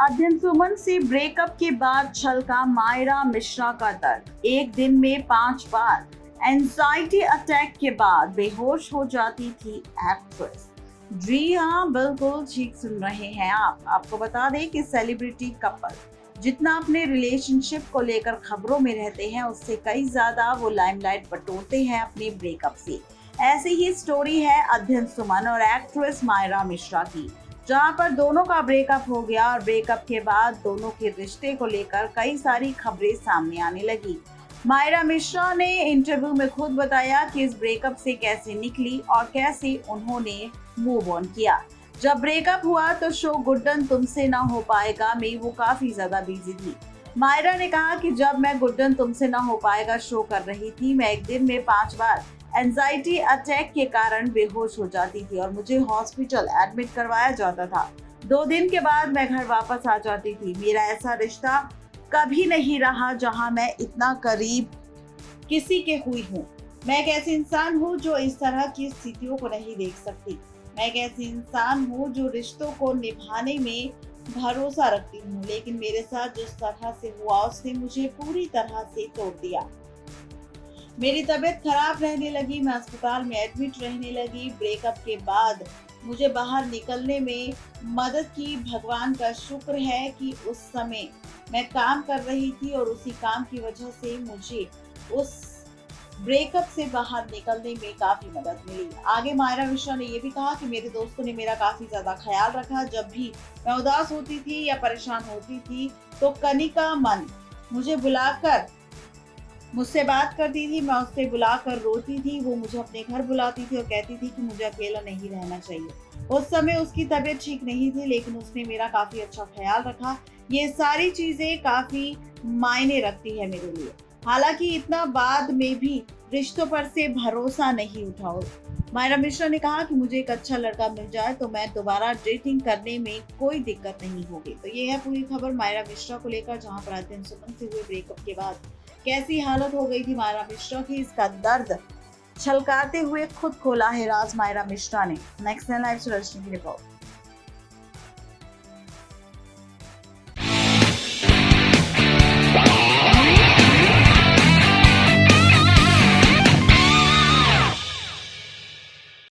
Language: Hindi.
अध्ययन सुमन से ब्रेकअप के बाद छलका मायरा मिश्रा का दर्द। एक दिन में 5 बार एंजाइटी अटैक के बाद बेहोश हो जाती थी एक्ट्रेस। जी हाँ, बिल्कुल ठीक सुन रहे हैं आप। आपको बता दें कि सेलिब्रिटी कपल जितना अपने रिलेशनशिप को लेकर खबरों में रहते हैं, उससे कई ज्यादा वो लाइमलाइट बटोरते हैं अपने ब्रेकअप से। ऐसी ही स्टोरी है अध्ययन सुमन और एक्ट्रेस मायरा मिश्रा की, जहां पर दोनों का ब्रेकअप हो गया और ब्रेकअप के बाद दोनों के रिश्ते को लेकर कई सारी खबरें सामने आने लगी। मायरा मिश्रा ने इंटरव्यू में खुद बताया कि इस ब्रेकअप से कैसे निकली और कैसे उन्होंने मूव ऑन किया। जब ब्रेकअप हुआ तो शो गुड्डन तुमसे ना हो पाएगा में वो काफी ज्यादा बिजी थी। मायरा ने कहा कि जब मैं गुड्डन तुमसे ना हो पाएगा शो कर रही थी, मैं एक दिन में 5 बार एंजाइटी अटैक के कारण बेहोश हो जाती थी और मुझे हॉस्पिटल एडमिट करवाया जाता था। 2 दिन के बाद मैं घर वापस आ जाती थी। मेरा ऐसा रिश्ता कभी नहीं रहा जहां मैं इतना करीब किसी के हुई हूँ। मैं एक ऐसी इंसान हूँ जो इस तरह की स्थितियों को नहीं देख सकती। मैं एक ऐसी इंसान हूँ जो रिश्तों को निभाने में भरोसा रखती हूँ, लेकिन मेरे साथ जिस तरह से हुआ उसने मुझे पूरी तरह से तोड़ दिया। मेरी तबीयत खराब रहने लगी, मैं अस्पताल में एडमिट रहने लगी। ब्रेकअप के बाद मुझे बाहर निकलने में मदद की भगवान का शुक्र है कि उस समय मैं काम कर रही थी और उसी काम की वजह से मुझे उस ब्रेकअप से बाहर निकलने में काफी मदद मिली। आगे मायरा मिश्रा ने ये भी कहा कि मेरे दोस्तों ने मेरा काफी ज्यादा ख्याल रखा। जब भी मैं उदास होती थी या परेशान होती थी तो कनिका मन मुझे बुलाकर मुझसे बात करती थी, मैं उससे बुलाकर रोती थी। वो मुझे अपने घर बुलाती थी और कहती थी कि मुझे अकेला नहीं रहना चाहिए। उस समय उसकी तबीयत ठीक नहीं थी, लेकिन उसने मेरा काफी अच्छा ख्याल रखा। ये सारी चीजें काफी मायने रखती है मेरे लिए। हालांकि इतना बाद में भी रिश्तों पर से भरोसा नहीं उठा। मायरा मिश्रा ने कहा कि मुझे एक अच्छा लड़का मिल जाए तो मैं दोबारा डेटिंग करने में कोई दिक्कत नहीं होगी। तो ये है पूरी खबर मायरा मिश्रा को लेकर, जहां पर अध्ययन सुमन से हुए ब्रेकअप के बाद कैसी हालत हो गई थी मायरा मिश्रा की। इसका दर्द छलकाते हुए खुद खोला है राज मायरा मिश्रा ने। नेक्स्ट लाइव की रिपोर्ट।